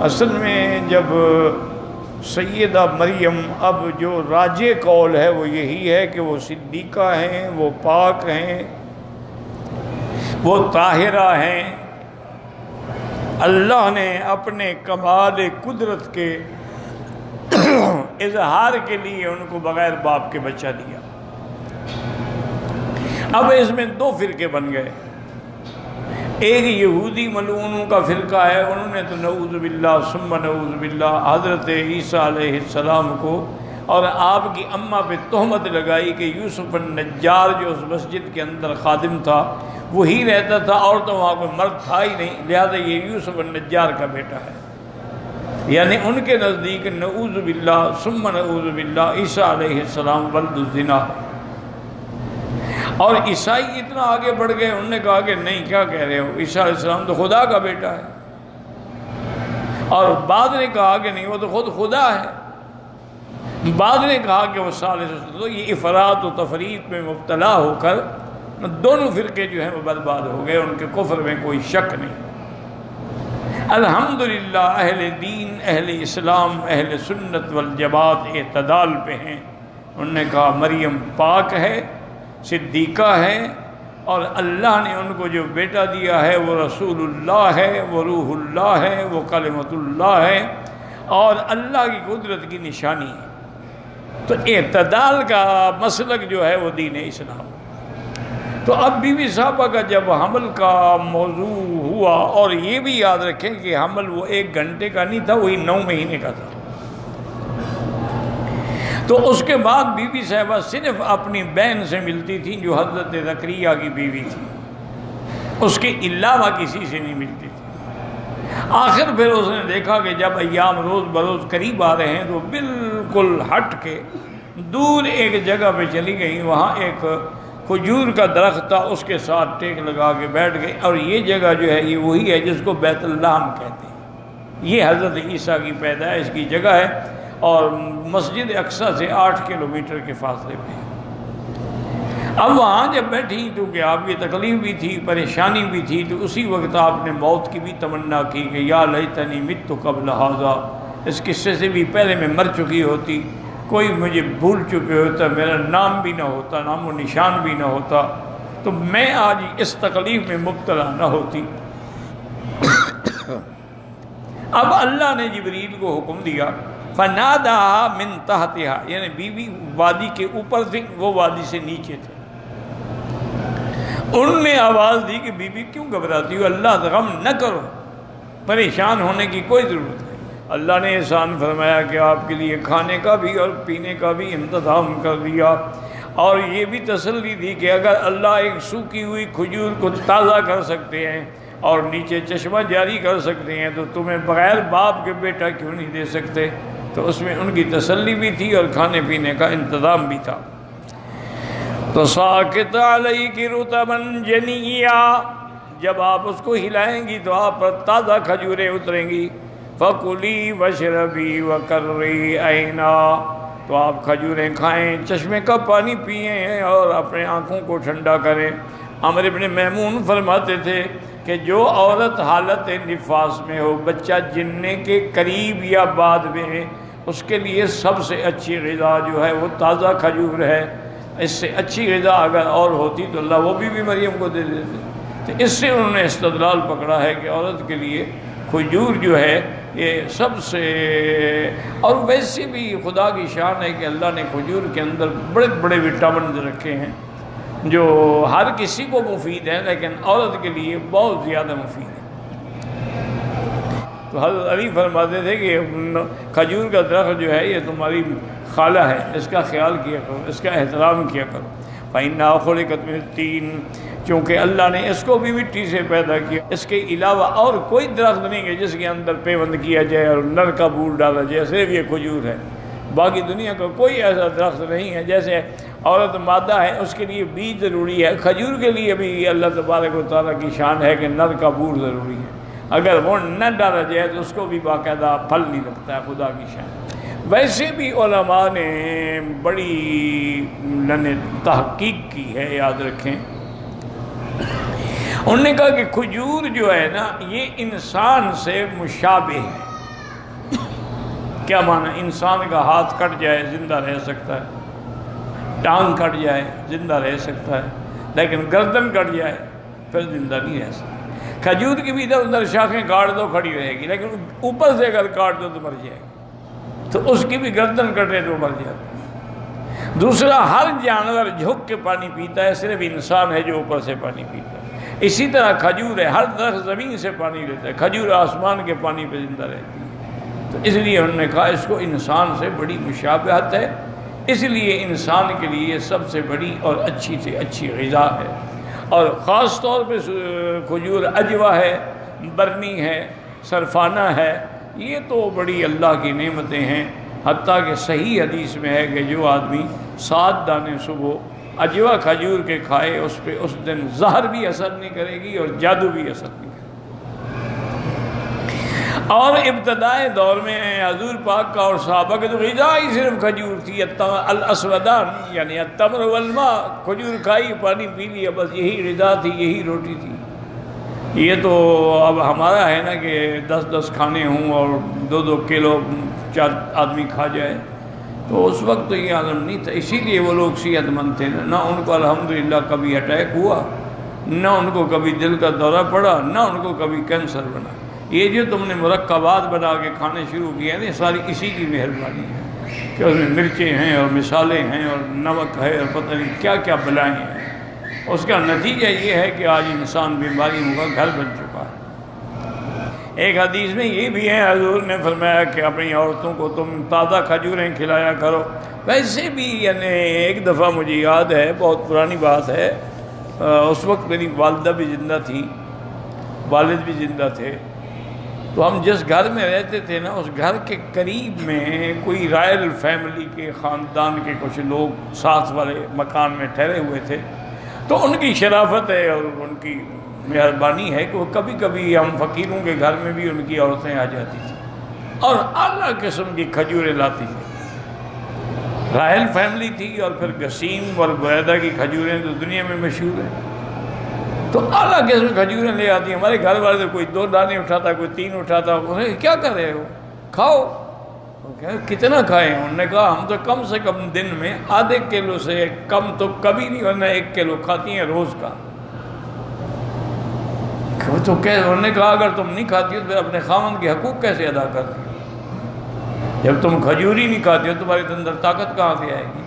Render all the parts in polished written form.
اصل میں جب سیدہ مریم، اب جو راجع قول ہے وہ یہی ہے کہ وہ صدیقہ ہیں، وہ پاک ہیں، وہ طاہرہ ہیں۔ اللہ نے اپنے کمال قدرت کے اظہار کے لیے ان کو بغیر باپ کے بچہ دیا۔ اب اس میں دو فرقے بن گئے، ایک یہودی ملعونوں کا فرقہ ہے، انہوں نے تو نعوذ باللہ ثم نعوذ باللہ حضرت عیسیٰ علیہ السلام کو اور آپ کی اماں پہ تہمت لگائی کہ یوسف النجار جو اس مسجد کے اندر خادم تھا وہی رہتا تھا، اور تو وہاں کوئی مرد تھا ہی نہیں، لہذا یہ یوسف النجار کا بیٹا ہے۔ یعنی ان کے نزدیک نعوذ باللہ ثم نعوذ باللہ عیسیٰ علیہ السلام ولد الزنا ہے۔ اور عیسائی اتنا آگے بڑھ گئے، انہوں نے کہا کہ نہیں، کیا کہہ رہے ہو، عیسیٰ علیہ السلام تو خدا کا بیٹا ہے۔ اور بعض نے کہا کہ نہیں، وہ تو خود خدا ہے۔ بعض نے کہا کہ وہ ثالث، تو یہ افراط و تفریط میں مبتلا ہو کر دونوں فرقے جو ہیں وہ برباد ہو گئے، ان کے کفر میں کوئی شک نہیں۔ الحمدللہ اہل دین، اہل اسلام، اہل سنت والجماعت اعتدال پہ ہیں۔ انہوں نے کہا مریم پاک ہے، صدیقہ ہے، اور اللہ نے ان کو جو بیٹا دیا ہے وہ رسول اللہ ہے، وہ روح اللہ ہے، وہ کلمۃ اللہ ہے، اور اللہ کی قدرت کی نشانی ہے۔ تو اعتدال کا مسلک جو ہے وہ دین اسلام۔ تو اب بی بی صاحبہ کا جب حمل کا موضوع ہوا، اور یہ بھی یاد رکھیں کہ حمل وہ 1 گھنٹے کا نہیں تھا، وہی 9 مہینے کا تھا۔ تو اس کے بعد بی بی صاحبہ صرف اپنی بہن سے ملتی تھی جو حضرت زکریا کی بیوی تھی، اس کے علاوہ کسی سے نہیں ملتی تھی۔ آخر پھر اس نے دیکھا کہ جب ایام روز بروز قریب آ رہے ہیں تو بالکل ہٹ کے دور ایک جگہ پہ چلی گئی، وہاں ایک کھجور کا درخت تھا، اس کے ساتھ ٹیک لگا کے بیٹھ گئی، اور یہ جگہ جو ہے یہ وہی ہے جس کو بیت اللحم کہتے ہیں۔ یہ حضرت عیسیٰ کی پیدائش کی جگہ ہے، اور مسجد اقصیٰ سے 8 کلومیٹر کے فاصلے پہ۔ اب وہاں جب بیٹھی تو کہ آپ کی تکلیف بھی تھی، پریشانی بھی تھی، تو اسی وقت آپ نے موت کی بھی تمنا کی کہ یا لیتنی مت قبل ھذا، اس قصے سے بھی پہلے میں مر چکی ہوتی، کوئی مجھے بھول چکے ہوتا، میرا نام بھی نہ ہوتا، نام و نشان بھی نہ ہوتا، تو میں آج اس تکلیف میں مبتلا نہ ہوتی۔ اب اللہ نے جبریل کو حکم دیا، فناداها من تحتها، یعنی بیوی وادی کے اوپر تھی، وہ وادی سے نیچے تھے۔ انہوں نے آواز دی کہ بی بی کیوں گھبراتی ہو، اللہ غم نہ کرو، پریشان ہونے کی کوئی ضرورت نہیں۔ اللہ نے احسان فرمایا کہ آپ کے لیے کھانے کا بھی اور پینے کا بھی انتظام کر دیا، اور یہ بھی تسلی دی کہ اگر اللہ ایک سوکھی ہوئی کھجور کو تازہ کر سکتے ہیں اور نیچے چشمہ جاری کر سکتے ہیں تو تمہیں بغیر باپ کے بیٹا کیوں نہیں دے سکتے۔ تو اس میں ان کی تسلی بھی تھی اور کھانے پینے کا انتظام بھی تھا۔ تو ساقط علیک رطبا جنیا، جب آپ اس کو ہلائیں گی تو آپ پر تازہ کھجوریں اتریں گی۔ فکلی واشربی وقرری عینا، تو آپ کھجوریں کھائیں، چشمے کا پانی پئیں اور اپنے آنکھوں کو ٹھنڈا کریں۔ عمرو بن میمون فرماتے تھے کہ جو عورت حالت نفاس میں ہو، بچہ جننے کے قریب یا بعد میں، اس کے لیے سب سے اچھی غذا جو ہے وہ تازہ کھجور ہے۔ اس سے اچھی غذا اگر اور ہوتی تو اللہ وہ بھی مریم کو دے دیتے۔ تو اس سے انہوں نے استدلال پکڑا ہے کہ عورت کے لیے کھجور جو ہے یہ سب سے، اور ویسے بھی خدا کی شان ہے کہ اللہ نے کھجور کے اندر بڑے بڑے وٹامنز رکھے ہیں جو ہر کسی کو مفید ہیں، لیکن عورت کے لیے بہت زیادہ مفید ہے۔ تو حضرت علی فرماتے تھے کہ کھجور کا درخت جو ہے یہ تمہاری خالہ ہے، اس کا خیال کیا کرو، اس کا احترام کیا کرو۔ فَإِنَّهَا خُلِقَتْ مِنَ الطِّينِ، چونکہ اللہ نے اس کو بھی مٹی سے پیدا کیا، اس کے علاوہ اور کوئی درخت نہیں ہے جس کے اندر پیوند کیا جائے اور نر کا بول ڈالا جائے، صرف یہ کھجور ہے۔ باقی دنیا کا کوئی ایسا درخت نہیں ہے۔ جیسے عورت مادہ ہے، اس کے لیے بیج ضروری ہے، کھجور کے لیے بھی اللہ تبارک و تعالیٰ کی شان ہے کہ نر کا بول ضروری ہے، اگر وہ نہ ڈالا جائے تو اس کو بھی باقاعدہ پھل نہیں لگتا ہے، خدا کی شان۔ ویسے بھی علماء نے بڑی تحقیق کی ہے، یاد رکھیں، انہوں نے کہا کہ کھجور جو ہے نا یہ انسان سے مشابہ ہے، کیا معنی؟ انسان کا ہاتھ کٹ جائے زندہ رہ سکتا ہے، ٹانگ کٹ جائے زندہ رہ سکتا ہے، لیکن گردن کٹ جائے پھر زندہ نہیں رہ سکتا۔ کھجور کی بھی ادھر ادھر شاخیں کاٹ دو کھڑی رہے گی، لیکن اوپر سے اگر کاٹ دو تو مر جائے گی، تو اس کی بھی گردن کٹے تو مر جاتا ہے۔ دوسرا، ہر جانور جھک کے پانی پیتا ہے، صرف انسان ہے جو اوپر سے پانی پیتا ہے۔ اسی طرح کھجور ہے، ہر درخت زمین سے پانی لیتا ہے، کھجور آسمان کے پانی پہ زندہ رہتی ہے۔ تو اس لیے انہوں نے کہا اس کو انسان سے بڑی مشابہت ہے، اس لیے انسان کے لیے سب سے بڑی اور اچھی سے اچھی غذا ہے۔ اور خاص طور پہ کھجور اجوا ہے، برنی ہے، سرفانہ ہے، یہ تو بڑی اللہ کی نعمتیں ہیں۔ حتیٰ کہ صحیح حدیث میں ہے کہ جو آدمی 7 دانے صبح اجوا کھجور کے کھائے اس پہ اس دن زہر بھی اثر نہیں کرے گی اور جادو بھی اثر نہیں کرے گی۔ اور ابتدائے دور میں حضور پاک کا اور صحابہ کے تو غذا ہی صرف کھجور تھی، الاسودان یعنی التمر والماء، کھجور کھائی پانی پی لیا، بس یہی غذا تھی، یہی روٹی تھی۔ یہ تو اب ہمارا ہے نا کہ 10 کھانے ہوں اور 2 کلو 4 آدمی کھا جائے، تو اس وقت تو یہ عالم نہیں تھا، اسی لیے وہ لوگ صحت مند تھے، نہ ان کو الحمدللہ کبھی اٹیک ہوا، نہ ان کو کبھی دل کا دورہ پڑا، نہ ان کو کبھی کینسر بنا۔ یہ جو تم نے مرکبات بنا کے کھانے شروع کیے ہیں ساری اسی کی مہربانی ہے کہ اس میں مرچیں ہیں اور مسالے ہیں اور نمک ہے اور پتہ نہیں کیا کیا بلائیں ہیں۔ اس کا نتیجہ یہ ہے کہ آج انسان بیماریوں کا گھر بن چکا ہے۔ ایک حدیث میں یہ بھی ہے، حضور نے فرمایا کہ اپنی عورتوں کو تم تازہ کھجوریں کھلایا کرو۔ ویسے بھی یعنی ایک دفعہ مجھے یاد ہے، بہت پرانی بات ہے، اس وقت میری والدہ بھی زندہ تھی، والد بھی زندہ تھے، تو ہم جس گھر میں رہتے تھے نا اس گھر کے قریب میں کوئی رائل فیملی کے خاندان کے کچھ لوگ ساتھ والے مکان میں ٹھہرے ہوئے تھے، تو ان کی شرافت ہے اور ان کی مہربانی ہے کہ وہ کبھی کبھی ہم فقیروں کے گھر میں بھی ان کی عورتیں آ جاتی تھیں اور اعلیٰ قسم کی کھجوریں لاتی تھیں۔ رائل فیملی تھی اور پھر گسیم اور بریدہ کی کھجوریں تو دنیا میں مشہور ہیں، تو اعلیٰ قسم کھجوریں لے آتی ہیں۔ ہمارے گھر والے کوئی 2 دانے اٹھاتا، کوئی 3 اٹھاتا، انہیں کیا کر رہے ہو، کھاؤ۔ کتنا کھائیں؟ انہوں نے کہا ہم تو کم سے کم دن میں ½ کلو سے کم تو کبھی نہیں، ورنہ 1 کلو کھاتی ہیں روز کا۔ تو انہوں نے کہا اگر تم نہیں کھاتی ہو تو اپنے خاوند کے حقوق کیسے ادا کرتی ہو؟ جب تم کھجور ہی نہیں کھاتی ہو تمہارے اندر طاقت کہاں سے آئے گی؟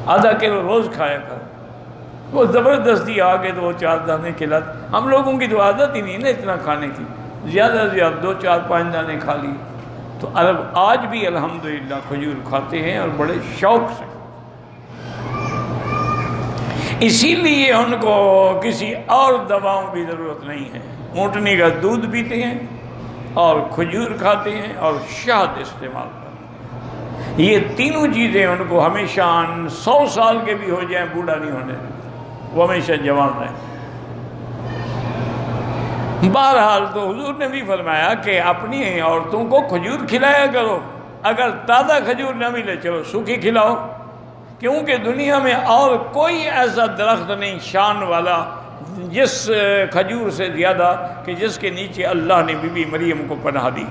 ½ کلو روز کھایا کر۔ وہ زبردستی آ کے تو وہ 4 دانے کھلاتے، ہم لوگوں کی تو عادت ہی نہیں نا اتنا کھانے کی، زیادہ سے زیادہ 2 4 5 دانے کھا لیے۔ تو عرب آج بھی الحمدللہ کھجور کھاتے ہیں اور بڑے شوق سے۔ اسی لیے ان کو کسی اور دواؤں کی ضرورت نہیں ہے، اونٹنی کا دودھ پیتے ہیں اور کھجور کھاتے ہیں اور شہد استعمال کرتے ہیں۔ یہ تینوں چیزیں ان کو ہمیشہ 100 سال کے بھی ہو جائیں بوڑھا نہیں ہونے دیتے، وہ ہمیشہ جوان رہیں۔ بہرحال تو حضور نے بھی فرمایا کہ اپنی عورتوں کو کھجور کھلایا کرو، اگر تازہ کھجور نہ ملے چلو سوکھی کھلاؤ، کیونکہ دنیا میں اور کوئی ایسا درخت نہیں شان والا جس کھجور سے زیادہ کہ جس کے نیچے اللہ نے بی بی مریم کو پناہ دی۔